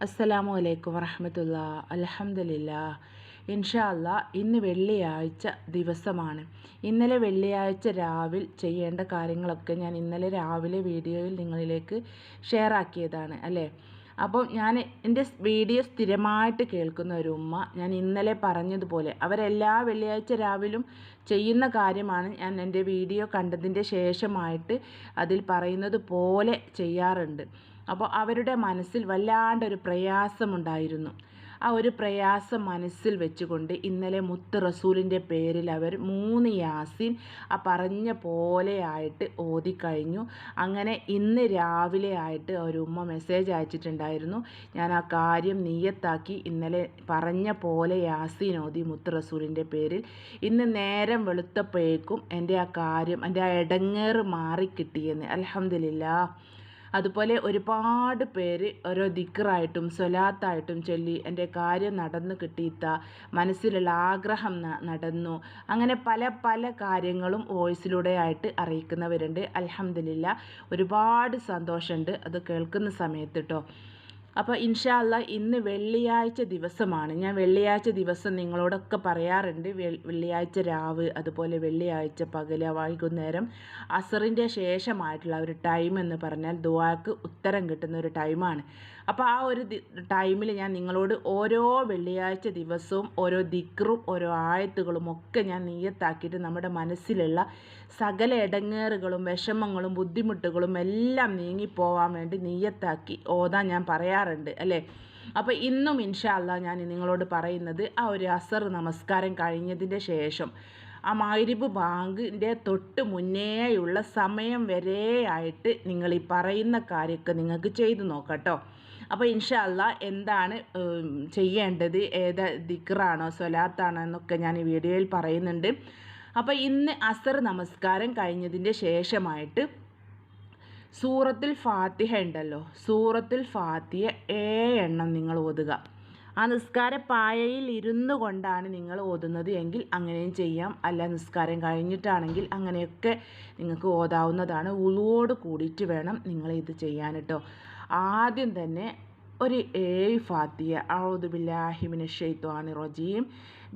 അസ്സലാമു അലൈക്കും വറഹ്മത്തുള്ളാ. അൽഹംദുലില്ലാ. ഇൻഷാ അല്ലാ ഇന്ന് വെള്ളിയാഴ്ച ദിവസമാണ്. ഇന്നലെ വെള്ളിയാഴ്ച രാവിലെ ചെയ്യേണ്ട കാര്യങ്ങളൊക്കെ ഞാൻ ഇന്നലെ രാവിലെ വീഡിയോയിൽ നിങ്ങളിലേക്ക് ഷെയർ ആക്കിയതാണ് അല്ലേ. അപ്പോൾ ഞാൻ എൻ്റെ വീഡിയോ സ്ഥിരമായിട്ട് കേൾക്കുന്ന ഒരു ഉമ്മ, ഞാൻ ഇന്നലെ പറഞ്ഞതുപോലെ അവരെല്ലാ വെള്ളിയാഴ്ച രാവിലും ചെയ്യുന്ന കാര്യമാണ് ഞാൻ എൻ്റെ വീഡിയോ കണ്ടതിൻ്റെ ശേഷമായിട്ട് അതിൽ പറയുന്നത് പോലെ ചെയ്യാറുണ്ട്. അപ്പോൾ അവരുടെ മനസ്സിൽ വല്ലാണ്ടൊരു പ്രയാസമുണ്ടായിരുന്നു. ആ ഒരു പ്രയാസം മനസ്സിൽ വെച്ചുകൊണ്ട് ഇന്നലെ മുത്ത് റസൂലിൻ്റെ പേരിൽ അവർ 3 യാസീൻ ആ പറഞ്ഞ പോലെ ആയിട്ട് ഓതിക്കഴിഞ്ഞു. അങ്ങനെ ഇന്ന് രാവിലെ ആയിട്ട് ഒരു ഉമ്മ മെസ്സേജ് അയച്ചിട്ടുണ്ടായിരുന്നു, ഞാൻ ആ കാര്യം നിയ്യത്താക്കി ഇന്നലെ പറഞ്ഞ പോലെ യാസീൻ ഓതി മുത്ത് റസൂലിൻ്റെ പേരിൽ. ഇന്ന് നേരം വെളുത്തപ്പോഴേക്കും എൻ്റെ ആ കാര്യം, എൻ്റെ ആ ഇടങ്ങേറ് മാറിക്കിട്ടിയെന്ന്. അൽഹംദുലില്ലാ. അതുപോലെ ഒരുപാട് പേര് ഓരോ ദിക്റായിട്ടും സ്വലാത്തായിട്ടും ചൊല്ലി എൻ്റെ കാര്യം നടന്നു കിട്ടിയിത്ത, മനസ്സിലുള്ള ആഗ്രഹം നടന്നു, അങ്ങനെ പല പല കാര്യങ്ങളും വോയിസിലൂടെ ആയിട്ട് അറിയിക്കുന്നവരുണ്ട്. അൽഹംദുലില്ലാ, ഒരുപാട് സന്തോഷമുണ്ട് അത് കേൾക്കുന്ന സമയത്ത് കേട്ടോ. അപ്പോൾ ഇൻഷാ അല്ലാ ഇന്ന് വെള്ളിയാഴ്ച ദിവസമാണ്. ഞാൻ വെള്ളിയാഴ്ച ദിവസം നിങ്ങളോടൊക്കെ പറയാറുണ്ട്, വെള്ളിയാഴ്ച രാവ്, അതുപോലെ വെള്ളിയാഴ്ച പകൽ, വൈകുന്നേരം അസറിൻ്റെ ശേഷമായിട്ടുള്ള ഒരു ടൈം എന്ന് പറഞ്ഞാൽ ദുആക്ക് ഉത്തരം കിട്ടുന്ന ഒരു ടൈമാണ്. അപ്പോൾ ആ ഒരു ടൈമിൽ ഞാൻ നിങ്ങളോട് ഓരോ വെള്ളിയാഴ്ച ദിവസവും ഓരോ ദിക്റും ഓരോ ആയത്തുകളും ഒക്കെ ഞാൻ നിയ്യത്താക്കിയിട്ട് നമ്മുടെ മനസ്സിലുള്ള സകല ഇടങ്ങേറുകളും വിഷമങ്ങളും ബുദ്ധിമുട്ടുകളും എല്ലാം നീങ്ങിപ്പോവാൻ വേണ്ടി നിയ്യത്താക്കി ഓതാൻ ഞാൻ പറയാറുണ്ട് അല്ലേ. അപ്പോൾ ഇന്നും ഇൻഷാ അല്ലാ ഞാൻ നിങ്ങളോട് പറയുന്നത് ആ ഒരു അസർ നമസ്കാരം കഴിഞ്ഞതിൻ്റെ ശേഷം ആ മഗ്‌രിബ് ബാങ്കിൻ്റെ തൊട്ട് മുന്നേയുള്ള സമയം വരെയായിട്ട് നിങ്ങൾ ഈ പറയുന്ന കാര്യമൊക്കെ നിങ്ങൾക്ക് ചെയ്തു നോക്കട്ടോ. അപ്പോൾ ഇൻഷാ അല്ലാ എന്താണ് ചെയ്യേണ്ടത്, ഏത് ദിക്റാണോ സ്വലാത്താണോ എന്നൊക്കെ ഞാൻ ഈ വീഡിയോയിൽ പറയുന്നുണ്ട്. അപ്പോൾ ഇന്ന് അസർ നമസ്കാരം കഴിഞ്ഞതിൻ്റെ ശേഷമായിട്ട് സൂറത്തുൽ ഫാത്തിഹ ഉണ്ടല്ലോ, സൂറത്തുൽ ഫാത്തിഹ 7 എണ്ണം നിങ്ങൾ ഓതുക. ആ നിസ്കാരപ്പായയിൽ ഇരുന്നു കൊണ്ടാണ് നിങ്ങൾ ഓതുന്നത് എങ്കിൽ അങ്ങനെയും ചെയ്യാം, അല്ല നിസ്കാരം കഴിഞ്ഞിട്ടാണെങ്കിൽ അങ്ങനെയൊക്കെ നിങ്ങൾക്ക് ഓതാവുന്നതാണ്. വുളുവോട് കൂടിയിട്ട് വേണം നിങ്ങൾ ഇത് ചെയ്യാൻ കേട്ടോ. ആദ്യം തന്നെ ഒരു 7 ഫാത്തിഹ. അഊദു ബില്ലാഹി മിനശ് ശൈത്വാനിർ റജീം,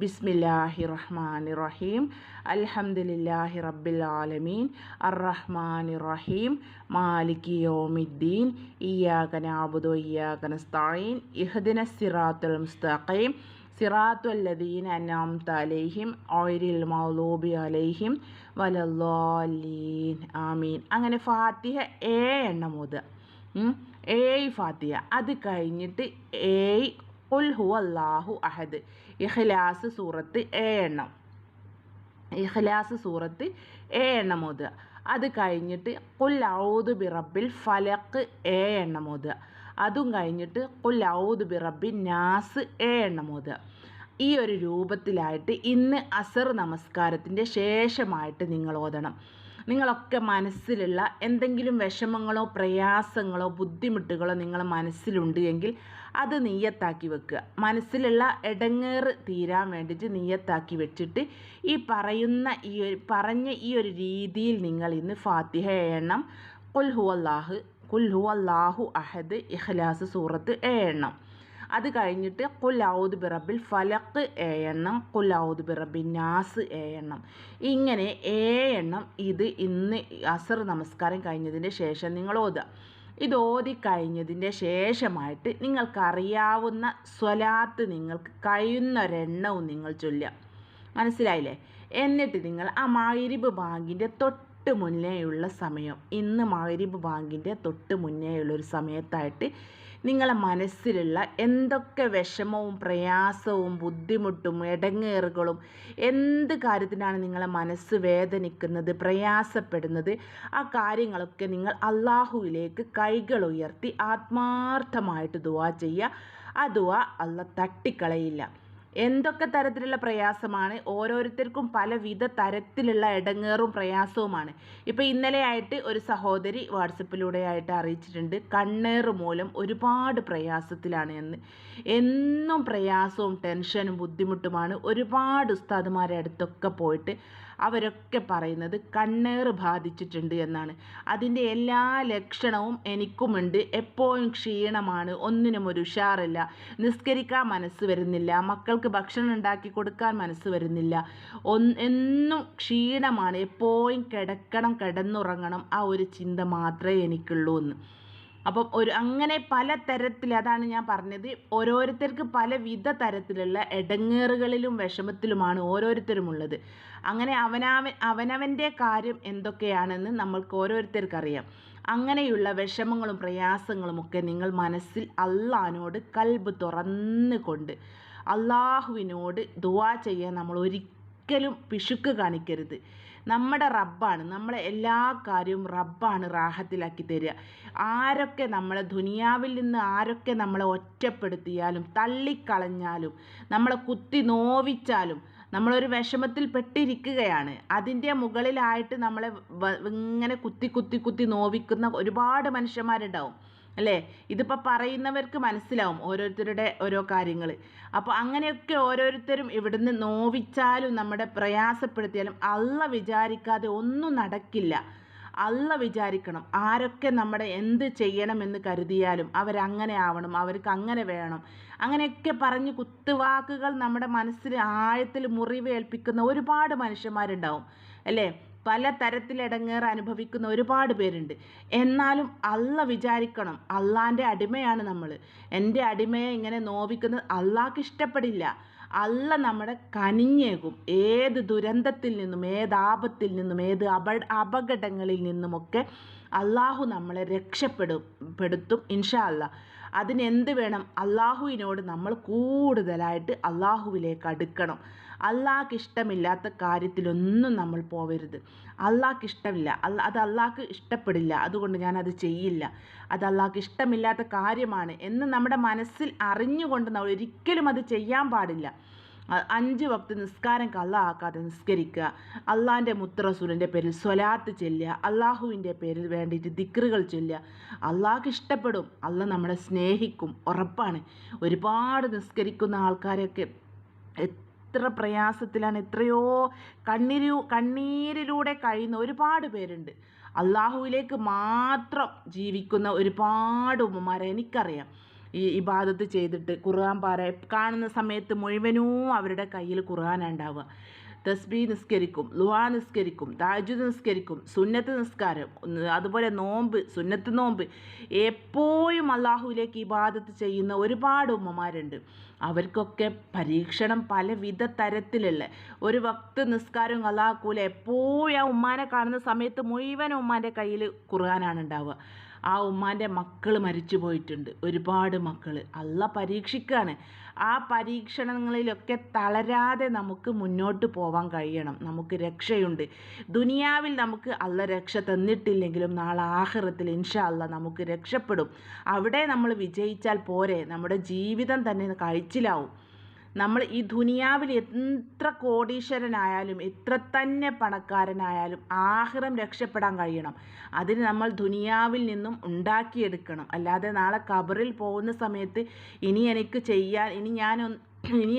ബിസ്മില്ലാഹിർ റഹ്മാനിർ റഹീം, അൽഹംദുലില്ലാഹി റബ്ബിൽ ആലമീൻ, അർറഹ്മാനിർ റഹീം, മാലികി യൗമിദ്ദീൻ, ഇയ്യാക നഅ്ബുദു വഇയ്യാക നസ്തഈൻ, ഇഹ്ദിനസ് സിറാത്തുൽ മുസ്തഖീം, സിറാത്തുൽ ലദീന അൻഅംത അലൈഹിം ഗൈറിൽ മഗ്ദൂബി അലൈഹിം വലദ്ദാലീൻ ആമീൻ. അങ്ങനെ ഫാത്തിഹ 7 എണ്ണം ഓതുക. 7 ഫാത്തിഹ. അത് കഴിഞ്ഞിട്ട് 7 ഖുൽ ഹുവല്ലാഹു അഹദ്, ഇഖ്ലാസ് സൂറത്ത് 7 എണ്ണം, ഇഖ്ലാസ് സൂറത്ത് 7 എണ്ണം ഓതുക. അത് കഴിഞ്ഞിട്ട് ഖുൽ അഊദു ബിറബ്ബിൽ ഫലഖ് 7 എണ്ണം ഓതുക. അതും കഴിഞ്ഞിട്ട് ഖുൽ അഊദു ബിറബ്ബിൻ നാസ് 7 എണ്ണം ഓതുക. ഈ ഒരു രൂപത്തിലായിട്ട് ഇന്ന് അസർ നമസ്കാരത്തിൻ്റെ ശേഷമായിട്ട് നിങ്ങൾ ഓതണം. നിങ്ങളൊക്കെ മനസ്സിലുള്ള എന്തെങ്കിലും വിഷമങ്ങളോ പ്രയാസങ്ങളോ ബുദ്ധിമുട്ടുകളോ നിങ്ങളെ മനസ്സിലുണ്ട് എങ്കിൽ അത് നിയ്യത്താക്കി വെക്കുക. മനസ്സിലുള്ള ഇടങ്ങേറ് തീരാൻ വേണ്ടിയിട്ട് നിയ്യത്താക്കി വെച്ചിട്ട് ഈ പറഞ്ഞ ഈ ഒരു രീതിയിൽ നിങ്ങൾ ഇന്ന് ഫാത്തിഹ എണ്ണം, ഖുൽ ഹുവല്ലാഹു അഹദ്, ഇഖ്ലാസ് സൂറത്ത് 7 എണ്ണം. അത് കഴിഞ്ഞിട്ട് ഖുൽ അഊദു ബിറബ്ബിൽ ഫലഖ് 7 എണ്ണം, ഖുൽ അഊദു ബിറബ്ബിൻ നാസ് 7 എണ്ണം. ഇങ്ങനെ 7 എണ്ണം ഇത് ഇന്ന് അസർ നമസ്കാരം കഴിഞ്ഞതിൻ്റെ ശേഷം നിങ്ങൾ ഓതുക. ഇത് ഓതി കഴിഞ്ഞതിൻ്റെ ശേഷമായിട്ട് നിങ്ങൾക്കറിയാവുന്ന സ്വലാത്ത് നിങ്ങൾക്ക് കഴിയുന്നൊരെണ്ണവും നിങ്ങൾ ചൊല്ലുക. മനസ്സിലായില്ലേ? എന്നിട്ട് നിങ്ങൾ ആ മഗ്‌രിബ് ബാങ്കിൻ്റെ തൊട്ട് മുന്നേയുള്ള സമയം, ഇന്ന് മഗ്‌രിബ് ബാങ്കിൻ്റെ തൊട്ട് മുന്നേയുള്ളൊരു സമയത്തായിട്ട് നിങ്ങളെ മനസ്സിലുള്ള എന്തൊക്കെ വിഷമവും പ്രയാസവും ബുദ്ധിമുട്ടും ഇടങ്ങേറുകളും, എന്ത് കാര്യത്തിനാണ് നിങ്ങളെ മനസ്സ് വേദനിക്കുന്നത് പ്രയാസപ്പെടുന്നത്, ആ കാര്യങ്ങളൊക്കെ നിങ്ങൾ അള്ളാഹുവിലേക്ക് കൈകൾ ഉയർത്തി ആത്മാർത്ഥമായിട്ട് ദുആ ചെയ്യുക. ആ ദുആ അള്ളാഹ് തട്ടിക്കളയില്ല. എന്തൊക്കെ തരത്തിലുള്ള പ്രയാസമാണ്, ഓരോരുത്തർക്കും പലവിധ തരത്തിലുള്ള ഇടങ്ങേറും പ്രയാസവുമാണ്. ഇപ്പോൾ ഇന്നലെ ആയിട്ട് ഒരു സഹോദരി വാട്സപ്പിലൂടെ ആയിട്ട് അറിയിച്ചിട്ടുണ്ട്, കണ്ണേറ് മൂലം ഒരുപാട് പ്രയാസത്തിലാണ് എന്ന്. എന്നും പ്രയാസവും ടെൻഷനും ബുദ്ധിമുട്ടുമാണ്. ഒരുപാട് ഉസ്താദുമാരെ അടുത്തൊക്കെ പോയിട്ട് അവരൊക്കെ പറയുന്നത് കണ്ണേറ് ബാധിച്ചിട്ടുണ്ട് എന്നാണ്. അതിൻ്റെ എല്ലാ ലക്ഷണവും എനിക്കുമുണ്ട്. എപ്പോഴും ക്ഷീണമാണ്, ഒന്നിനും ഒരു ഉഷാറില്ല, നിസ്കരിക്കാൻ മനസ്സ് വരുന്നില്ല, മക്കൾക്ക് ഭക്ഷണം ഉണ്ടാക്കി കൊടുക്കാൻ മനസ്സ് വരുന്നില്ല, എന്നും ക്ഷീണമാണ്, എപ്പോഴും കിടക്കണം, കിടന്നുറങ്ങണം, ആ ഒരു ചിന്ത മാത്രമേ എനിക്കുള്ളൂ എന്ന്. അപ്പം അങ്ങനെ പല തരത്തിൽ, അതാണ് ഞാൻ പറഞ്ഞത്, ഓരോരുത്തർക്ക് പലവിധ തരത്തിലുള്ള ഇടങ്ങേറുകളിലും വിഷമത്തിലുമാണ് ഓരോരുത്തരുമുള്ളത്. അങ്ങനെ അവനവൻ്റെ കാര്യം എന്തൊക്കെയാണെന്ന് നമ്മൾക്ക് ഓരോരുത്തർക്കറിയാം. അങ്ങനെയുള്ള വിഷമങ്ങളും പ്രയാസങ്ങളും ഒക്കെ നിങ്ങൾ മനസ്സിൽ അള്ളാഹിനോട് കൽബ് തുറന്നുകൊണ്ട് അള്ളാഹുവിനോട് ദുആ ചെയ്യാൻ നമ്മൾ ഒരിക്കലും പിശുക്ക് കാണിക്കരുത്. നമ്മുടെ റബ്ബാണ്, നമ്മളെ എല്ലാ കാര്യവും റബ്ബാണ് റാഹത്തിലാക്കി തരിക. ആരൊക്കെ നമ്മളെ ദുനിയാവിൽ നിന്ന് ആരൊക്കെ നമ്മളെ ഒറ്റപ്പെടുത്തിയാലും തള്ളിക്കളഞ്ഞാലും നമ്മളെ കുത്തി നോവിച്ചാലും നമ്മളൊരു വിഷമത്തിൽ പെട്ടിരിക്കുകയാണ്, അതിൻ്റെ മുകളിലായിട്ട് നമ്മളെ ഇങ്ങനെ കുത്തി കുത്തി കുത്തി നോവിക്കുന്ന ഒരുപാട് മനുഷ്യന്മാരുണ്ടാവും അല്ലേ? ഇതിപ്പോൾ പറയുന്നവർക്ക് മനസ്സിലാവും ഓരോരുത്തരുടെ ഓരോ കാര്യങ്ങൾ. അപ്പോൾ അങ്ങനെയൊക്കെ ഓരോരുത്തരും ഇവിടുന്ന് നോവിച്ചാലും നമ്മുടെ പ്രയാസപ്പെടുത്തിയാലും അള്ളാഹ് വിചാരിക്കാതെ ഒന്നും നടക്കില്ല. അള്ളാഹ് വിചാരിക്കണം. ആരൊക്കെ നമ്മുടെ എന്ത് ചെയ്യണമെന്ന് കരുതിയാലും അവരങ്ങനെ ആവണം, അവർക്ക് അങ്ങനെ വേണം, അങ്ങനെയൊക്കെ പറഞ്ഞ് കുത്തുവാക്കുകൾ നമ്മുടെ മനസ്സിൽ ആഴത്തിൽ മുറിവേൽപ്പിക്കുന്ന ഒരുപാട് മനുഷ്യന്മാരുണ്ടാവും അല്ലേ? പല തരത്തിൽ ഇടങ്ങേറ് അനുഭവിക്കുന്ന ഒരുപാട് പേരുണ്ട്. എന്നാലും അള്ളാഹ് വിചാരിക്കണം, അള്ളാൻ്റെ അടിമയാണ് നമ്മൾ. എൻ്റെ അടിമയെ ഇങ്ങനെ നോവിക്കുന്നത് അള്ളാഹ്ക്ക് ഇഷ്ടപ്പെടില്ല. അള്ളാഹ് നമ്മുടെ കനിഞ്ഞേകും. ഏത് ദുരന്തത്തിൽ നിന്നും, ഏത് ആപത്തിൽ നിന്നും, ഏത് അപകടങ്ങളിൽ നിന്നുമൊക്കെ അള്ളാഹു നമ്മളെ രക്ഷപ്പെടുത്തും ഇൻഷാ അല്ലാഹ്. അതിനെന്ത് വേണം? അള്ളാഹുവിനോട് നമ്മൾ കൂടുതലായിട്ട് അള്ളാഹുവിലേക്ക് അടുക്കണം. അള്ളാഹ്ക്ക് ഇഷ്ടമില്ലാത്ത കാര്യത്തിലൊന്നും നമ്മൾ പോവരുത്. അള്ളാഹ്ക്ക് ഇഷ്ടമില്ല, അത് അള്ളാഹ്ക്ക് ഇഷ്ടപ്പെടില്ല, അതുകൊണ്ട് ഞാനത് ചെയ്യില്ല, അത് അള്ളാഹ്ക്ക് ഇഷ്ടമില്ലാത്ത കാര്യമാണ് എന്ന് നമ്മുടെ മനസ്സിൽ അറിഞ്ഞുകൊണ്ട് നമ്മൾ ഒരിക്കലും അത് ചെയ്യാൻ പാടില്ല. 5 വക്ത് നിസ്കാരം കള്ളാക്കാതെ നിസ്കരിക്കുക, അള്ളാഹിൻ്റെ മുത്തറസൂലിൻ്റെ പേരിൽ സ്വലാത്ത് ചൊല്ലുക, അള്ളാഹുവിൻ്റെ പേരിൽ വേണ്ടിയിട്ട് ദിക്റുകൾ ചൊല്ലുക. അള്ളാഹ്ക്ക് ഇഷ്ടപ്പെടും, അള്ളാഹ് നമ്മളെ സ്നേഹിക്കും, ഉറപ്പാണ്. ഒരുപാട് നിസ്കരിക്കുന്ന ആൾക്കാരൊക്കെ എത്ര പ്രയാസത്തിലാണ്, എത്രയോ കണ്ണീരിലൂടെ കഴിയുന്ന ഒരുപാട് പേരുണ്ട്. അള്ളാഹുവിലേക്ക് മാത്രം ജീവിക്കുന്ന ഒരുപാട് ഉമ്മമാരെ എനിക്കറിയാം. ഈ ഇബാദത്ത് ചെയ്തിട്ട് ഖുർആൻ കാണുന്ന സമയത്ത് മുഴുവനും അവരുടെ കയ്യിൽ ഖുർആനാണ് ഉണ്ടാവുക. തസ്ബീഹ് നിസ്കരിക്കും, ലുഹാ നിസ്കരിക്കും, തഹജ്ജുദ് നിസ്കരിക്കും, സുന്നത്ത് നിസ്കാരം, അതുപോലെ നോമ്പ്, സുന്നത്ത് നോമ്പ്, എപ്പോഴും അള്ളാഹുവിലേക്ക് ഇബാദത്ത് ചെയ്യുന്ന ഒരുപാട് ഉമ്മമാരുണ്ട്. അവർക്കൊക്കെ പരീക്ഷണം പലവിധ തരത്തിലുള്ള ഒരു വക്ത് നിസ്കാരവും അള്ളാഹ്ക്കൂല. എപ്പോഴും ആ ഉമ്മാനെ കാണുന്ന സമയത്ത് മുഴുവൻ ഉമ്മാൻ്റെ കയ്യിൽ ഖുർആനാണ് ഉണ്ടാവുക. ആ ഉമ്മാൻ്റെ മക്കൾ മരിച്ചു പോയിട്ടുണ്ട്, ഒരുപാട് മക്കൾ. അള്ളാഹ് പരീക്ഷിക്കുകയാണ്. ആ പരീക്ഷണങ്ങളിലൊക്കെ തളരാതെ നമുക്ക് മുന്നോട്ട് പോവാൻ കഴിയണം. നമുക്ക് രക്ഷയുണ്ട്. ദുനിയാവിൽ നമുക്ക് അള്ളാഹ് രക്ഷ തന്നിട്ടില്ലെങ്കിലും നാളെ ആഖിറത്തിൽ ഇൻഷാ അള്ളാഹ് നമുക്ക് രക്ഷപ്പെടും. അവിടെ നമ്മൾ വിജയിച്ചാൽ പോരെ, നമ്മുടെ ജീവിതം തന്നെ കഴിച്ചിലാവും. നമ്മൾ ഈ ദുനിയാവിൽ എത്ര കോടീശ്വരനായാലും എത്ര തന്നെ പണക്കാരനായാലും ആഖിറം രക്ഷപ്പെടാൻ കഴിയണം. അതിന് നമ്മൾ ദുനിയാവിൽ നിന്നും ഉണ്ടാക്കിയെടുക്കണം. അല്ലാതെ നാളെ ഖബറിൽ പോകുന്ന സമയത്ത് ഇനി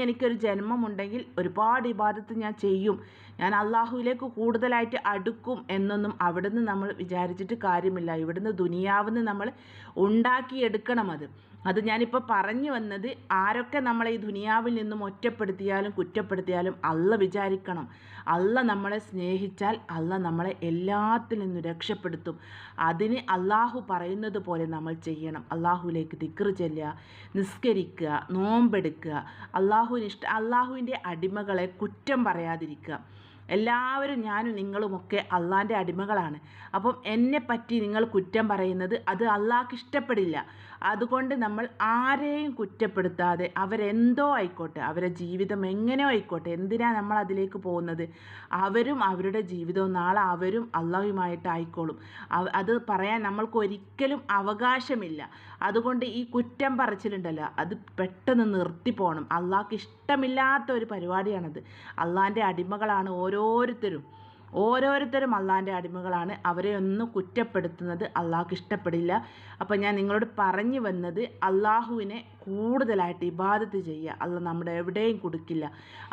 എനിക്കൊരു ജന്മമുണ്ടെങ്കിൽ ഒരുപാട് ഇബാദത്ത് ഞാൻ ചെയ്യും, ഞാൻ അള്ളാഹുവിലേക്ക് കൂടുതലായിട്ട് അടുക്കും എന്നൊന്നും അവിടുന്ന് നമ്മൾ വിചാരിച്ചിട്ട് കാര്യമില്ല. ഇവിടുന്ന് ദുനിയാവിന്ന് നമ്മൾ ഉണ്ടാക്കിയെടുക്കണം. അത് ഞാനിപ്പോൾ പറഞ്ഞു വന്നത്, ആരൊക്കെ നമ്മളെ ഈ ദുനിയാവിൽ നിന്നും ഒറ്റപ്പെടുത്തിയാലും കുറ്റപ്പെടുത്തിയാലും അള്ളാഹ് വിചാരിക്കണം, അള്ളാഹ് നമ്മളെ സ്നേഹിച്ചാൽ അള്ളാഹ് നമ്മളെ എല്ലാത്തിൽ നിന്നും രക്ഷപ്പെടുത്തും. അതിന് അള്ളാഹു പറയുന്നത് പോലെ നമ്മൾ ചെയ്യണം. അള്ളാഹുവിലേക്ക് ദിക്ർ ചൊല്ലുക, നിസ്കരിക്കുക, നോമ്പെടുക്കുക, അള്ളാഹുവിൻ്റെ അടിമകളെ കുറ്റം പറയാതിരിക്കുക. എല്ലാവരും, ഞാനും നിങ്ങളുമൊക്കെ അള്ളാൻ്റെ അടിമകളാണ്. അപ്പം എന്നെപ്പറ്റി നിങ്ങൾ കുറ്റം പറയുന്നത് അത് അള്ളാഹ്ക്ക് ഇഷ്ടപ്പെടില്ല. അതുകൊണ്ട് നമ്മൾ ആരെയും കുറ്റപ്പെടുത്താതെ, അവരെന്തോ ആയിക്കോട്ടെ, അവരുടെ ജീവിതം എങ്ങനെയോ ആയിക്കോട്ടെ, എന്തിനാണ് നമ്മൾ അതിലേക്ക് പോകുന്നത്? അവരും അവരുടെ ജീവിതവും നാളെ അവരും അള്ളാഹുമായിട്ടായിക്കോളും. അത് പറയാൻ നമ്മൾക്ക് ഒരിക്കലും അവകാശമില്ല. അതുകൊണ്ട് ഈ കുറ്റം പറച്ചിലുണ്ടല്ലോ, അത് പെട്ടെന്ന് നിർത്തിപ്പോണം. അള്ളാഹ്ക്ക് ഇഷ്ടമില്ലാത്ത ഒരു പരിപാടിയാണത്. അള്ളാൻ്റെ അടിമകളാണ് ഓരോരുത്തരും. ഓരോരുത്തരും അള്ളാഹിൻ്റെ അടിമകളാണ്. അവരെ ഒന്നും കുറ്റപ്പെടുത്തുന്നത് അള്ളാഹ്ക്ക് ഇഷ്ടപ്പെടില്ല. അപ്പം ഞാൻ നിങ്ങളോട് പറഞ്ഞു വന്നത് അള്ളാഹുവിനെ കൂടുതലായിട്ട് ഇബാദത്ത് ചെയ്യുക. അള്ളാഹ് നമ്മുടെ എവിടെയും കൊടുക്കില്ല.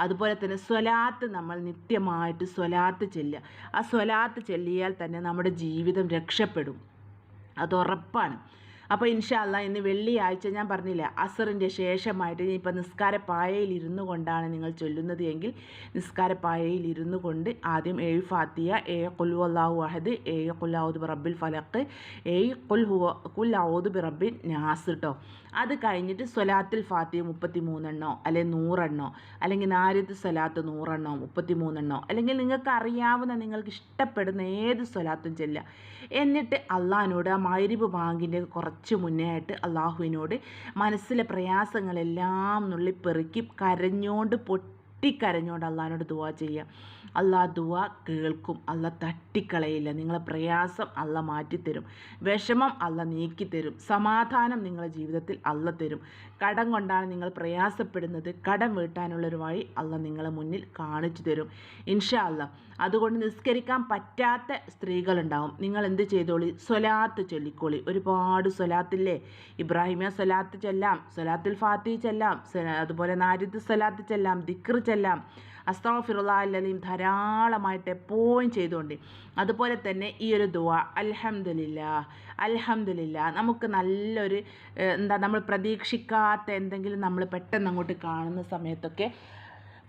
അതുപോലെ തന്നെ സ്വലാത്ത് നമ്മൾ നിത്യമായിട്ട് സ്വലാത്ത് ചെല്ലുക. ആ സ്വലാത്ത് ചെല്ലിയാൽ തന്നെ നമ്മുടെ ജീവിതം രക്ഷപ്പെടും, അത് ഉറപ്പാണ്. അപ്പോൾ ഇൻഷാ അല്ലാഹ് ഇന്ന് വെള്ളിയാഴ്ച ഞാൻ പറഞ്ഞില്ല, അസറിൻ്റെ ശേഷമായിട്ട് ഇപ്പം നിസ്കാരപ്പായയിൽ ഇരുന്നു കൊണ്ടാണ് നിങ്ങൾ ചൊല്ലുന്നത് എങ്കിൽ നിസ്കാരപ്പായയിൽ ഇരുന്നു കൊണ്ട് ആദ്യം 7 ഫാത്തിയ, 7 ഖുൽ ഹുവല്ലാഹു അഹദ്, 7 ഖുൽ ഔദു ബിറബ്ബിൽ ഫലഖ്, 7 ഖുൽ ഔദു ബിറബ്ബിൻ നാസ് കേട്ടോ. അത് കഴിഞ്ഞിട്ട് സ്വലാത്തുൽ ഫാത്തിഹ 33 എണ്ണോ അല്ലെങ്കിൽ 100 എണ്ണോ അല്ലെങ്കിൽ നാരിയത്ത് സ്വലാത്ത് 100 എണ്ണോ 33 എണ്ണോ അല്ലെങ്കിൽ നിങ്ങൾക്ക് അറിയാവുന്ന നിങ്ങൾക്ക് ഇഷ്ടപ്പെടുന്ന ഏത് സ്വലാത്തും ചെല്ലുക. എന്നിട്ട് അള്ളാഹിനോട് ആ മഗ്‌രിബ് ബാങ്കിൻ്റെ കുറച്ച് മുന്നേ ആയിട്ട് അള്ളാഹുവിനോട് മനസ്സിലെ പ്രയാസങ്ങളെല്ലാം നുള്ളിപ്പെറുക്കി കരഞ്ഞോണ്ട് പൊട്ടിക്കരഞ്ഞോണ്ട് അള്ളാഹിനോട് ദുആ ചെയ്യുക. അള്ളാഹ് ദുആ കേൾക്കും. അള്ളാഹ് തട്ടിക്കളയില്ല. നിങ്ങളെ പ്രയാസം അള്ളാഹ് മാറ്റിത്തരും. വിഷമം അള്ളാഹ് നീക്കിത്തരും. സമാധാനം നിങ്ങളുടെ ജീവിതത്തിൽ അള്ളാഹ് തരും. കടം കൊണ്ടാണ് നിങ്ങൾ പ്രയാസപ്പെടുന്നത്, കടം വീട്ടാനുള്ളൊരു വഴി അള്ളാഹ് നിങ്ങളെ മുന്നിൽ കാണിച്ചു തരും ഇൻഷാ അല്ലാഹ്. അതുകൊണ്ട് നിസ്കരിക്കാൻ പറ്റാത്ത സ്ത്രീകളുണ്ടാവും. നിങ്ങൾ എന്ത് ചെയ്തോളി, സ്വലാത്ത് ചൊല്ലിക്കോളി. ഒരുപാട് സ്വലാത്തില്ലേ, ഇബ്രാഹിമിയ സ്വലാത്ത് ചെല്ലാം, സ്വലാത്തുൽ ഫാത്തിഹ ചെല്ലാം, അതുപോലെ നാരിയത്ത് സ്വലാത്ത് ചെല്ലാം, ദിക്ർ ചെല്ലാം, അസ്തഗ്ഫിറുല്ലാഹൽ അലീം ധാരാളമായിട്ട് എപ്പോഴും ചെയ്തുകൊണ്ട്. അതുപോലെ തന്നെ ഈ ഒരു ദുആ അൽഹംദുലില്ലാഹ് അൽഹംദുലില്ലാഹ്, നമുക്ക് നല്ലൊരു നമ്മൾ പ്രതീക്ഷിക്കാത്ത എന്തെങ്കിലും നമ്മൾ പെട്ടെന്ന് അങ്ങോട്ട് കാണുന്ന സമയത്തൊക്കെ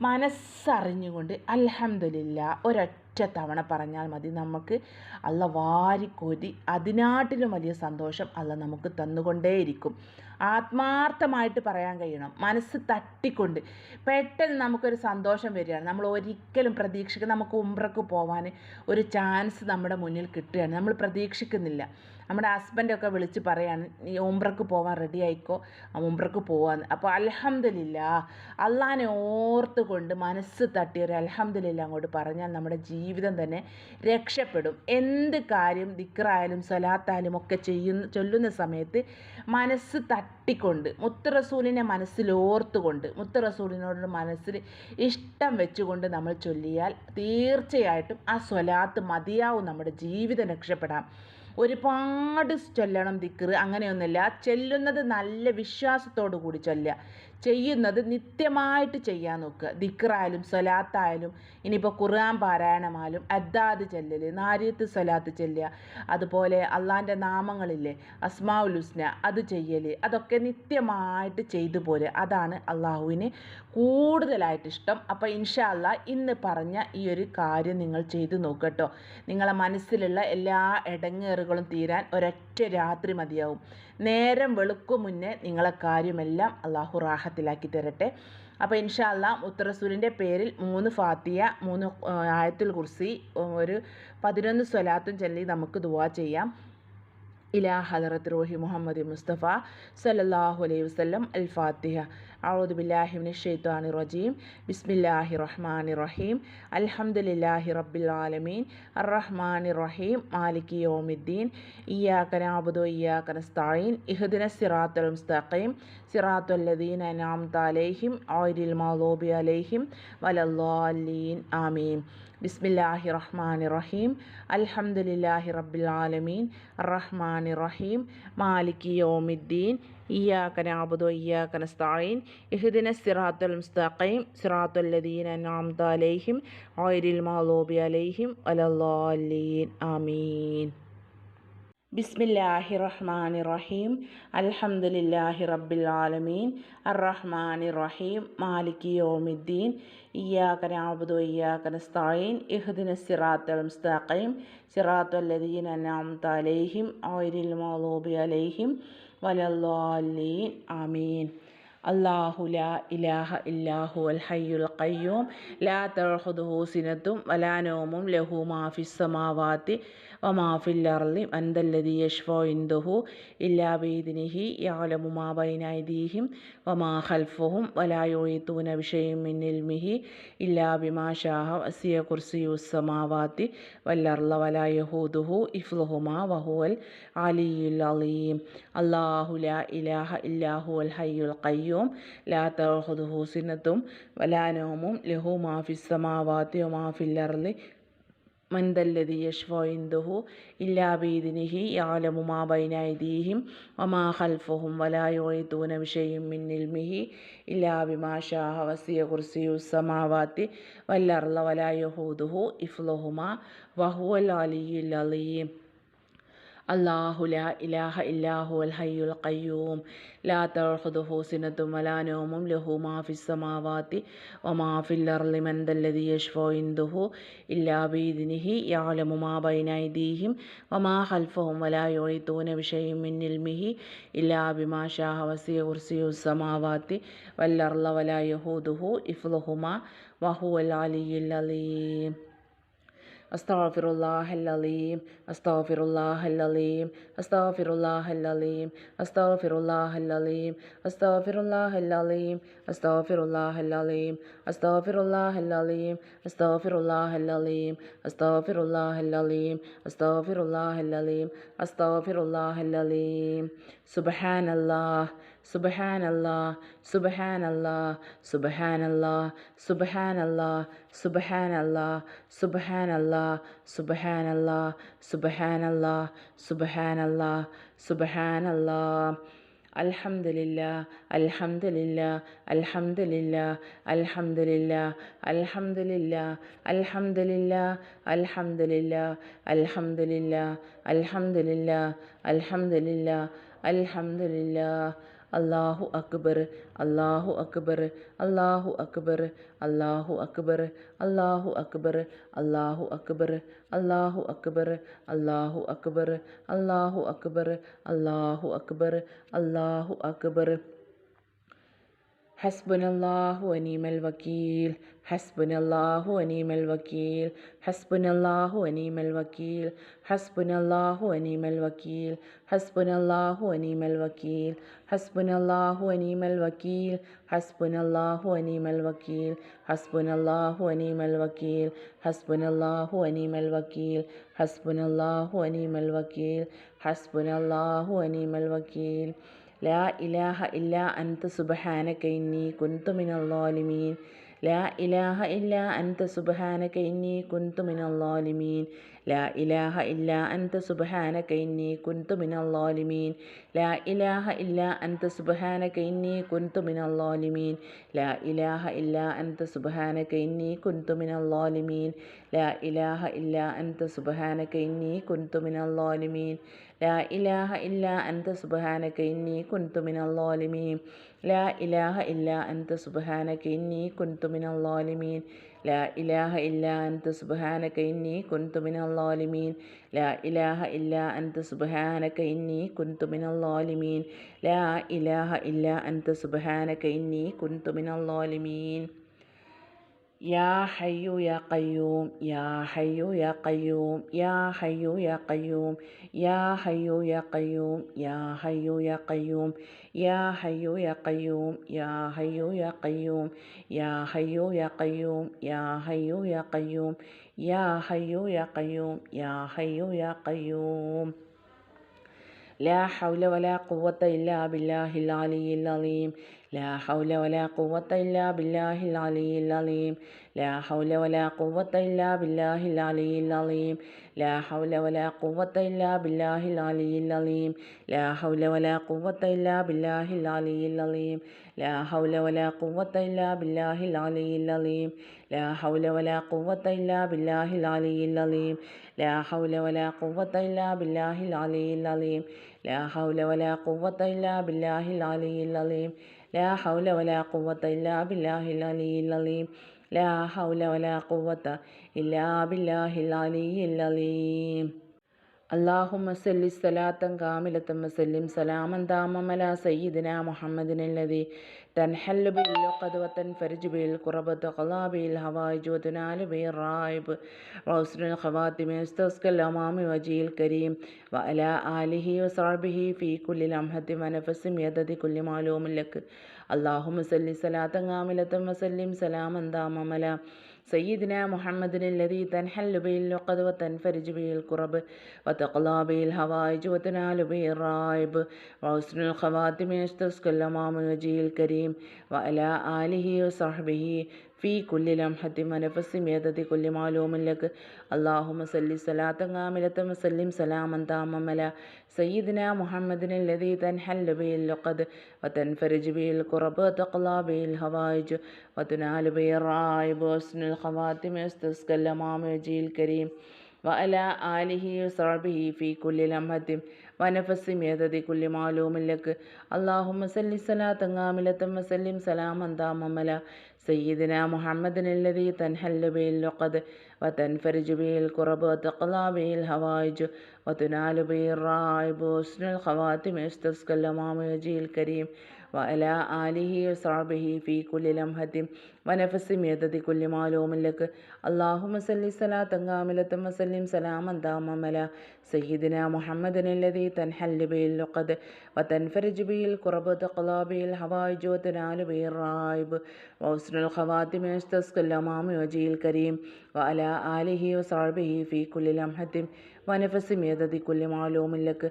മനസ്സറിഞ്ഞുകൊണ്ട് അൽഹംദുലില്ലാഹ് ഒരൊറ്റ തവണ പറഞ്ഞാൽ മതി. നമുക്ക് അള്ളാഹ് വാരിക്കോരി അതിനാട്ടിലും വലിയ സന്തോഷം അള്ളാഹ് നമുക്ക് തന്നുകൊണ്ടേയിരിക്കും. ആത്മാർത്ഥമായിട്ട് പറയാൻ കഴിയണം, മനസ്സ് തട്ടിക്കൊണ്ട്. പെട്ടെന്ന് നമുക്കൊരു സന്തോഷം വരികയാണ്, നമ്മൾ ഒരിക്കലും പ്രതീക്ഷിക്കുന്ന, നമുക്ക് ഉംറക്ക് പോകാൻ ഒരു ചാൻസ് നമ്മുടെ മുന്നിൽ കിട്ടുകയാണ്, നമ്മൾ പ്രതീക്ഷിക്കുന്നില്ല. നമ്മുടെ ഹസ്ബൻഡൊക്കെ വിളിച്ച് പറയാണ്, നീ ഉംറക്ക് പോകാൻ റെഡി ആയിക്കോ, ഉംറക്ക് പോകാമെന്ന്. അപ്പോൾ അൽഹംദുലില്ലാഹ് അള്ളാഹിനെ ഓർത്ത് കൊണ്ട് മനസ്സ് തട്ടി ഒരു അൽഹംദുലില്ലാഹ് അങ്ങോട്ട് പറഞ്ഞാൽ നമ്മുടെ ജീവിതം തന്നെ രക്ഷപ്പെടും. എന്ത് കാര്യം ദിക്റായാലും സ്വലാത്തായാലും ഒക്കെ ചൊല്ലുന്ന സമയത്ത് മനസ്സ് തട്ടിക്കൊണ്ട് മുത്ത് റസൂലിനെ മനസ്സിലോർത്തുകൊണ്ട് മുത്ത് റസൂലിനോട് മനസ്സിൽ ഇഷ്ടം വെച്ചുകൊണ്ട് നമ്മൾ ചൊല്ലിയാൽ തീർച്ചയായിട്ടും ആ സ്വലാത്ത് മതിയാവും നമ്മുടെ ജീവിതം രക്ഷപ്പെടാം. ഒരുപാട് ചൊല്ലണം ദിക്ർ അങ്ങനെയൊന്നുമില്ല. ചെല്ലുന്നത് നല്ല വിശ്വാസത്തോടു കൂടി ചൊല്ലുക, ചെയ്യുന്നത് നിത്യമായിട്ട് ചെയ്യാൻ നോക്കുക. ദിക്റായാലും സ്വലാത്തായാലും ഇനിയിപ്പോൾ ഖുർആൻ പാരായണമായാലും അദ്ദാദ് ചെല്ലൽ, നാരിയത്ത് സ്വലാത്ത് ചെല്ലുക, അതുപോലെ അള്ളാഹിൻ്റെ നാമങ്ങളില്ലേ അസ്മാഉൽ ഹുസ്ന അത് ചെയ്യൽ, അതൊക്കെ നിത്യമായിട്ട് ചെയ്തു പോരുക. അതാണ് അള്ളാഹുവിന് കൂടുതലായിട്ട് ഇഷ്ടം. അപ്പോൾ ഇൻഷാ അല്ലാഹ് ഇന്ന് പറഞ്ഞ ഈ ഒരു കാര്യം നിങ്ങൾ ചെയ്തു നോക്കട്ടോ. നിങ്ങളെ മനസ്സിലുള്ള എല്ലാ ഇടങ്ങേറുകളും തീരാൻ ഒരൊറ്റ രാത്രി മതിയാവും. നേരം വെളുക്കും മുന്നേ നിങ്ങളെ കാര്യമെല്ലാം അള്ളാഹു റാഹത്തിലാക്കി തരട്ടെ. അപ്പോൾ ഇൻഷാ അല്ലാഹ് മുത്ത് റസൂലിൻ്റെ പേരിൽ 3 ഫാത്തിയ, 3 ആയത്തുൽ കുർസി, ഒരു 11 സ്വലാത്തും ചൊല്ലി നമുക്ക് ദുആ ചെയ്യാം. ഇലാ ഹദറത്ത് റൂഹി മുഹമ്മദ് മുസ്തഫ സല്ലല്ലാഹു അലൈഹി വസല്ലം. അൽ ഫാത്തിഹ. അഊദു ബില്ലാഹി മിനശ് ശൈത്വാനിർ റജീം. ബിസ്മില്ലാഹിർ റഹ്മാനിർ റഹീം. അൽഹംദുലില്ലാഹി റബ്ബിൽ ആലമീൻ അർറഹ്മാനിർ റഹീം മാലികി യൗമിദ്ദീൻ. ഇയ്യാക നഅ്ബുദു വഇയ്യാക നസ്തഈൻ. ഇഹ്ദിനസ് സിറാത്തൽ മുസ്തഖീം സിറാത്തൽ ലദീന അൻഅംത അലൈഹിം ഗൈറിൽ മഗ്ദൂബി അലൈഹിം വലദ്ദാല്ലീൻ. ആമീൻ. ബിസ്മില്ലാഹിർ റഹ്മാനിർ റഹീം. അൽഹംദുലില്ലാഹി റബ്ബിൽ ആലമീൻ അർറഹ്മാനിർ റഹീം മാലികി യൗമിദ്ദീൻ. ഇയ്യാക നഅ്ബുദു വഇയ്യാക നസ്തഈൻ. ഇഹ്ദിനസ് സിറാത്തൽ മുസ്തഖീം സിറാത്തൽ ലദീന അൻഅംത അലൈഹിം ഗൈറിൽ മഗ്ദൂബി അലൈഹിം വലദ്ദാല്ലീൻ. ആമീൻ. ബിസ്മില്ലാഹിർ റഹ്മാനിർ റഹീം. അൽഹംദുലില്ലാഹി റബ്ബിൽ ആലമീൻ അർറഹ്മാനിർ റഹീം മാലികി യൗമിദ്ദീൻ. ഇയ്യാക നഅ്ബുദു വഇയ്യാക നസ്തഈൻ. ഇഹ്ദിനസ് സിറാത്തൽ മുസ്തഖീം സിറാത്തൽ ലദീന അൻഅംത അലൈഹിം ഗൈറിൽ മഗ്ദൂബി അലൈഹിം വലദ്ദാല്ലീൻ. ആമീൻ. അല്ലാഹു ലാ ഇലാഹ ഇല്ലാഹു അൽ ഹയ്യുൽ ഖയ്യൂം ലാ തഅഖുദുഹു സിനത്തും വലാ നൗമും ലഹു മാ ഫിസ് സമാവാതി വമാ ഫിൽ അർളി മൻ ദല്ലദീ യശ്ഫഉ ഇൻദഹു ഇല്ലാ ബിഇദ്നിഹി യഅലമു മാ ബൈന അയ്ദീഹിം വമാ ഖൽഫഹും വലാ യുഹീതൂന ബിശൈഇൻ മിൻ ഇൽമിഹി ഇല്ലാ ബിമാ ശാഅ വസിഅ കുർസിയ്യുസ് സമാവാതി വൽ അർള വലാ യഹൂദുഹു ഹിഫ്ളുഹുമാ വഹുവൽ അലിയ്യുൽ അലീം. അല്ലാഹു ലാ ഇലാഹ ഇല്ലാഹു അൽ ഹയ്യുൽ ഖയ്യൂം ലാ തഅഖുദുഹു സിനത്തും വലാ നൗമും ലഹു മാ ഫിസ് സമാവാതി വമാ ഫിൽ അർളി من ذا الذي يشفع عنده إلا بإذنه يعلم ما بين أيديهم وما خلفهم ولا يحيطون بشيء من علمه إلا بما شاء وسع كرسيه السماوات والأرض ولا يؤوده حفظهما وهو العلي العظيم. الله لا إله إلا هو الحي القيوم لا تأخذه سنة ولا نوم له ما في السماوات وما في الأرض من ذا الذي يشفع عنده إلا بإذنه يعلم ما بين أيديهم وما خلفهم ولا يحيطون بشيء من علمه إلا بما شاء وسع كرسيه السماوات والأرض ولا يؤوده حفظهما وهو العلي العظيم. أستغفر الله العظيم أستغفر الله العظيم أستغفر الله العظيم أستغفر الله العظيم أستغفر الله العظيم أستغفر الله العظيم أستغفر الله العظيم أستغفر الله العظيم أستغفر الله العظيم أستغفر الله العظيم أستغفر الله العظيم. سبحان الله سبحان الله سبحان الله سبحان الله سبحان الله سبحان الله سبحان الله سبحان الله سبحان الله سبحان الله سبحان الله. الحمد لله الحمد لله الحمد لله الحمد لله الحمد لله الحمد لله الحمد لله الحمد لله الحمد لله الحمد لله الحمد لله. الله أكبر الله أكبر الله أكبر الله أكبر الله أكبر الله أكبر الله أكبر الله أكبر الله أكبر الله أكبر الله أكبر. حسبنا الله ونعم الوكيل حسبنا الله ونعم الوكيل حسبنا الله ونعم الوكيل حسبنا الله ونعم الوكيل حسبنا الله ونعم الوكيل حسبنا الله ونعم الوكيل حسبنا الله ونعم الوكيل حسبنا الله ونعم الوكيل حسبنا الله ونعم الوكيل حسبنا الله ونعم الوكيل حسبنا الله ونعم الوكيل. لا إله إلا أنت سبحانك إني كنت من الظالمين لا إله إلا أنت سبحانك إني كنت من الظالمين لا إله إلا أنت سبحانك إني كنت من الظالمين لا إله إلا أنت سبحانك إني كنت من الظالمين لا إله إلا أنت سبحانك إني كنت من الظالمين لا إله إلا أنت سبحانك إني كنت من الظالمين لا إله إلا أنت سبحانك إني كنت من الظالمين لا إله إلا أنت سبحانك إني كنت من الظالمين لا إله إلا أنت سبحانك إني كنت من الظالمين لا إله إلا أنت سبحانك إني كنت من الظالمين لا إله إلا أنت سبحانك إني كنت من الظالمين. يا حي يا قيوم يا حي يا قيوم يا حي يا قيوم يا حي يا قيوم يا حي يا قيوم يا حي يا قيوم يا حي يا قيوم يا حي يا قيوم يا حي يا قيوم يا حي يا قيوم يا حي يا قيوم. لا حول ولا قوة إلا بالله العلي العظيم لا حول ولا قوة إلا بالله العلي العظيم لا حول ولا قوة إلا بالله العلي العظيم لا حول ولا قوة إلا بالله العلي العظيم لا حول ولا قوة إلا بالله العلي العظيم لا حول ولا قوة إلا بالله العلي العظيم لا حول ولا قوة إلا بالله العلي العظيم لا حول ولا قوة إلا بالله العلي العظيم لا حول ولا قوة إلا بالله العلي العظيم لا حول ولا قوة إلا بالله العلي العظيم لا حول ولا قوة إلا بالله العلي العظيم. اللهم صل صلاة كاملة وسلم سلاما تاما على سيدنا محمد الذي تنحل به العقد وتنفرج به الكرب وتقضى به الحوائج وتنال به الرائب وحسن الخواتم يستسقى الأمام وجهه الكريم وعلى آله وصحبه في كل لمحة ونفس يدد كل معلوم لك. اللهم صل صلاة كاملة وسلم سلاما تاما على سيدنا محمد الذي تنحل به العقد وتنفرج به الكرب وتقضى به الحوائج وتنال به الرائب وحسن الخواتم يستسقى الأمام وجهه الكريم وعلى آله وصحبه في كل لمحة ونفس بعدد كل معلوم لك. اللهم صل صلاة كاملة وسلم سلاما تاما على سيدنا محمد الذي تنحل به اللقد وتنفرج به الكرب وتقضى به الهوائج وتنال به الرائب وحسن الخواتم واستسقى الأمام وجهه الكريم وعلى آله وصحبه في كل لمحة ونفس بعدد كل معلوم لك. اللهم صل صلاة كاملة وسلم سلاما تاما على سيدنا محمد الذي تنحل به اللقد وتنفرج به الكرب وتقضى به الهوائج وتنال به الرائب وحسن الخواتم واستسقى الأمام وجهه الكريم وعلى آله وصحبه في كل لمحة ونفس بعدد كل معلوم لك. اللهم صل صلاة كاملة وسلم سلاما تاما على سيدنا محمد الذي تنحل به اللقد وتنفرج به الكرب وتقضى به الحوائج وتنال به الرائب وحسن الخواتم واستسقى الأمام وجهه الكريم وعلى آله وصحبه في كل لمحة ونفس بعدد كل معلوم لك.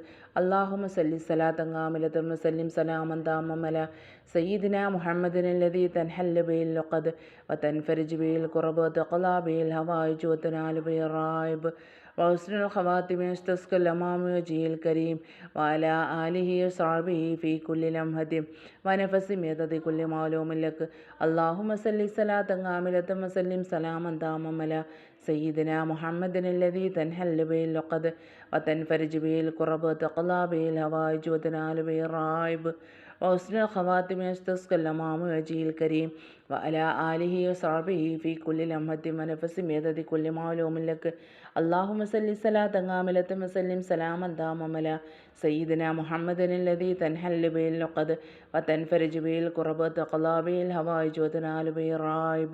اللهم صل صلاة كاملة وسلم سلاما تاما على سيدنا محمد الذي تنحل به اللقد وتنفرج به الكرب وتقضى به الهوائج وتنال به الرائب وحسن الخواتم واستسقى الأمام وجهه الكريم وعلى آله وصحبه في كل لمحة ونفس بعدد كل معلوم لك. اللهم صل صلاة كاملة وسلم سلاما تاما على سيدنا محمد الذي تنحل به اللقد وتنفرج به الكرب وتقضى به الهوائج وتنال به الرائب وحسن الخواتم واستسقى الأمام وجهه الكريم وعلى آله وصحبه في كل لمحة ونفس بعدد كل معلوم لك. اللهم صل صلاة كاملة وسلم سلاما تاما على سيدنا محمد الذي تنحل به اللقد وتنفرج به الكرب وتقضى به الهوائج وتنال به الرائب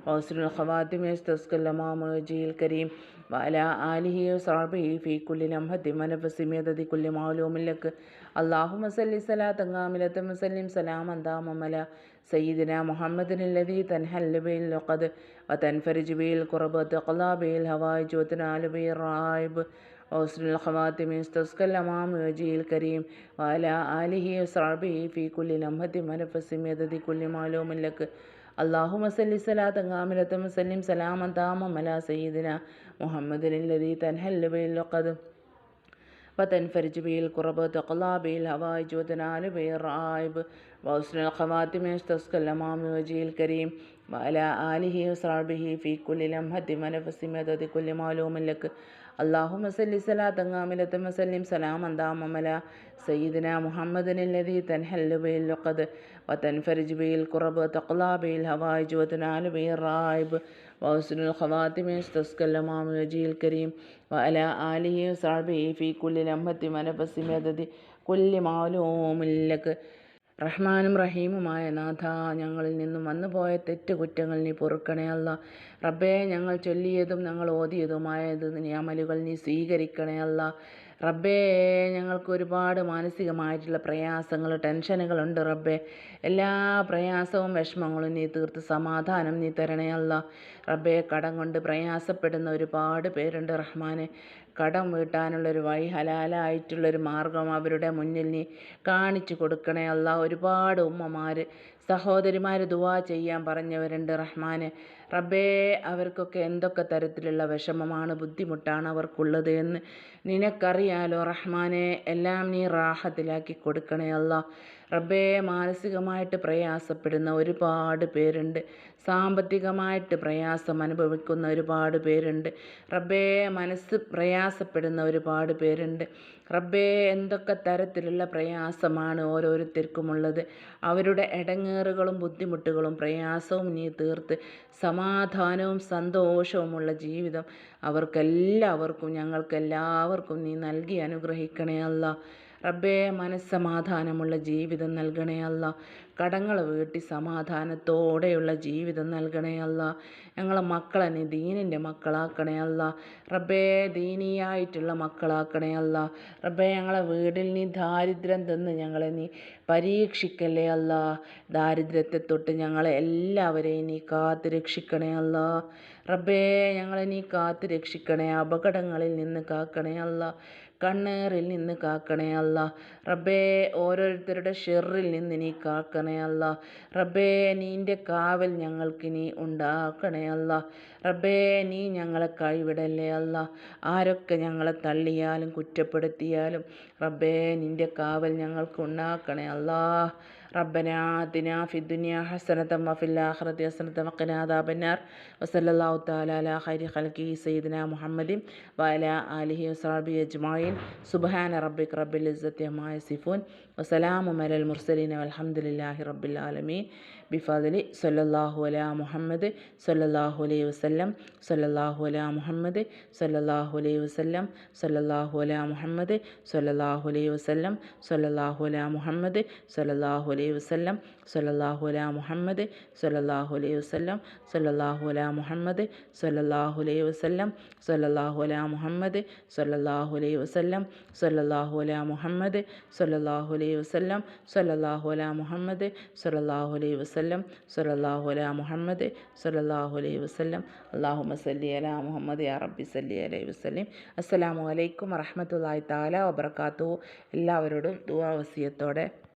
وحسن الخواتم واستسقى الأمام وجهه الكريم وعلى آله وصحبه في كل لمحة ونفس بعدد كل معلوم لك. اللهم صل صلاة كاملة وسلم سلاما تاما على سيدنا محمد الذي تنحل به اللقد وتنفرج به الكرب وتقضى به الهوائج وتنال به الرائب وحسن الخواتم واستسقى الأمام وجهه الكريم وعلى آله وصحبه في كل لمحة ونفس بعدد كل معلوم لك. اللهم صل صلاة كاملة وسلم سلاما تاما على سيدنا محمد الذي تنحل به اللقد وتنفرج به الكرب وتقضى به الهوائج وتنال به الرائب وحسن الخواتم واستسقى الأمام وجهه الكريم وعلى آله وصحبه في كل لمحة ونفس بعدد كل معلوم لك. اللهم صل صلاة كاملة وسلم سلاما تاما على سيدنا محمد الذي تنحل به اللقد وتنفرج به الكرب وتقضى به الهوائج وتنال به الرائب وحسن الخواتم واستسقى الأمام وجهه الكريم وعلى آله وصحبه في كل لمحة ونفس بعدد كل معلوم لك. റഹ്മാനും റഹീമുമായ നാഥ, ഞങ്ങളിൽ നിന്നും വന്നുപോയ തെറ്റുകുറ്റങ്ങൾ നീ പൊറുക്കണേ അല്ല. റബ്ബേ, ഞങ്ങൾ ചൊല്ലിയതും ഞങ്ങൾ ഓതിയതുമായത് നീ അമലുകൾ നീ സ്വീകരിക്കണേ അല്ല. റബ്ബേ, ഞങ്ങൾക്ക് ഒരുപാട് മാനസികമായിട്ടുള്ള പ്രയാസങ്ങൾ ടെൻഷനുകളുണ്ട് റബ്ബേ. എല്ലാ പ്രയാസവും വിഷമങ്ങളും നീ തീർത്ത് സമാധാനം നീ തരണേ അല്ല. റബ്ബേ, കടം കൊണ്ട് പ്രയാസപ്പെടുന്ന ഒരുപാട് പേരുണ്ട് റഹ്മാനെ. കടം വീട്ടാനുള്ളൊരു വഴി, ഹലാലായിട്ടുള്ളൊരു മാർഗം അവരുടെ മുന്നിൽ നീ കാണിച്ചു കൊടുക്കണേ അല്ല. ഒരുപാട് ഉമ്മമാർ സഹോദരിമാർ ദുആ ചെയ്യാൻ പറഞ്ഞവരുണ്ട് റഹ്മാനെ. റബ്ബേ, അവർക്കൊക്കെ എന്തൊക്കെ തരത്തിലുള്ള വിഷമമാണ് ബുദ്ധിമുട്ടാണ് അവർക്കുള്ളത് എന്ന് നിനക്കറിയാലോ റഹ്മാനെ. എല്ലാം നീ റാഹത്തിലാക്കി കൊടുക്കണേ അല്ല. റബ്ബേ, മാനസികമായിട്ട് പ്രയാസപ്പെടുന്ന ഒരുപാട് പേരുണ്ട്. സാമ്പത്തികമായിട്ട് പ്രയാസം അനുഭവിക്കുന്ന ഒരുപാട് പേരുണ്ട്. റബ്ബേ, മനസ്സ് പ്രയാസപ്പെടുന്ന ഒരുപാട് പേരുണ്ട്. റബ്ബേ, എന്തൊക്കെ തരത്തിലുള്ള പ്രയാസമാണ് ഓരോരുത്തർക്കുമുള്ളത്. അവരുടെ ഇടങ്ങേറുകളും ബുദ്ധിമുട്ടുകളും പ്രയാസവും നീ തീർത്ത് സമാധാനവും സന്തോഷവുമുള്ള ജീവിതം അവർക്കെല്ലാവർക്കും ഞങ്ങൾക്കെല്ലാവർക്കും നീ നൽകി അനുഗ്രഹിക്കണേ അല്ല. റബ്ബേ, മനസ്സമാധാനമുള്ള ജീവിതം നൽകണേ അല്ല. കടങ്ങൾ വീട്ടി സമാധാനത്തോടെയുള്ള ജീവിതം നൽകണേ അല്ല. ഞങ്ങളെ മക്കളെ നീ ദീനിൻ്റെ മക്കളാക്കണേ അല്ല. റബ്ബേ, ദീനിയായിട്ടുള്ള മക്കളാക്കണേ അല്ല. റബ്ബേ, ഞങ്ങളെ വീടിൽ നീ ദാരിദ്ര്യം തന്ന് ഞങ്ങളെ നീ പരീക്ഷിക്കല്ലേ അല്ല. ദാരിദ്ര്യത്തെ തൊട്ട് ഞങ്ങളെ എല്ലാവരെയും നീ കാത്ത് രക്ഷിക്കണേ അല്ല. റബ്ബേ, ഞങ്ങളെ നീ കാത്ത് രക്ഷിക്കണേ. അപകടങ്ങളിൽ നിന്ന് കാക്കണേ അല്ല. കണ്ണേറിൽ നിന്ന് കാക്കണേ അല്ല. റബ്ബേ ഓരോരുത്തരുടെ ഷെറിൽ നിന്ന് നീ കാക്കണേ അല്ല. റബ്ബേ നീൻ്റെ കാവൽ ഞങ്ങൾക്ക് നീ ഉണ്ടാക്കണേ അല്ല. റബ്ബേ നീ ഞങ്ങളെ കൈവിടല്ലേ അല്ല. ആരൊക്കെ ഞങ്ങളെ തള്ളിയാലും കുറ്റപ്പെടുത്തിയാലും റബ്ബേ നിൻ്റെ കാവൽ ഞങ്ങൾക്ക് ഉണ്ടാക്കണേ അല്ലാ. ربنا آتنا في الدنيا حسنة وفي الآخرة حسنة وقنا عذاب النار وصلى الله تعالى على خير خلقه سيدنا محمد وعلى آله وصحبه أجمعين سبحان ربك رب العزة عما يصفون وسلام على المرسلين والحمد لله رب العالمين بفضل صلى الله على محمد صلى الله عليه وسلم صلى الله على محمد صلى الله عليه وسلم صلى الله على محمد صلى الله عليه وسلم صلى الله على محمد صلى الله عليه وسلم صلى الله على محمد صلى الله عليه وسلم صلى الله على محمد صلى الله عليه وسلم صلى الله على محمد صلى الله عليه وسلم صلى الله على محمد صلى الله عليه وسلم صلى الله على محمد صلى الله عليه وسلم صلى الله على محمد صلى الله عليه وسلم اللهم صل على محمد يا ربي صل عليه وسلم. അസ്സലാമു അലൈക്കും വറഹ്മത്തുള്ളാഹി തആല വബറകാതുഹു. എല്ലാവരോടും ദുആ വസിയത്തോടെ